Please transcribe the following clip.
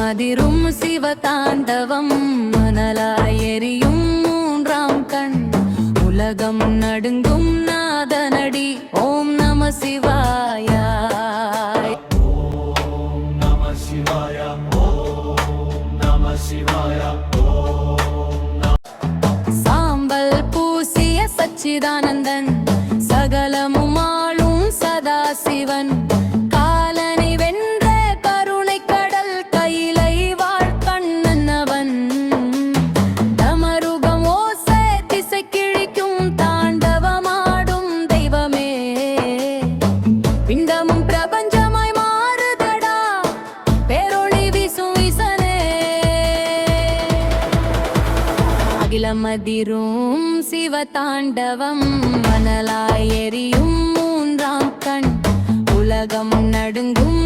அதிரும் சிவதாண்டவம் மணலாயெரியும் மூன்றாம் கண் உலகம் நடுங்கும் நாதனடி ஓம் நம சிவாய ஓம் நம சிவாய ஓம் நம சிவாய சாம்பல் பூசிய சச்சிதானந்தன் சகலமும் ஆளும் சதாசிவன் காலனை வென்ற கருணை கடல் கையிலை வாழ்கண்ணனவன் தமருகம் ஓசை திசை கிழிக்கும் தாண்டவமாடும் தெய்வமே பிண்டமும் பிரபஞ்சமாய் மாறுதடா பேரொளி வீசும் ஈசனே அகிலமதிரும் சிவதாண்டவம் மணலாயெரியும் மூன்றாம் கண் உலகம் நடுங்கும்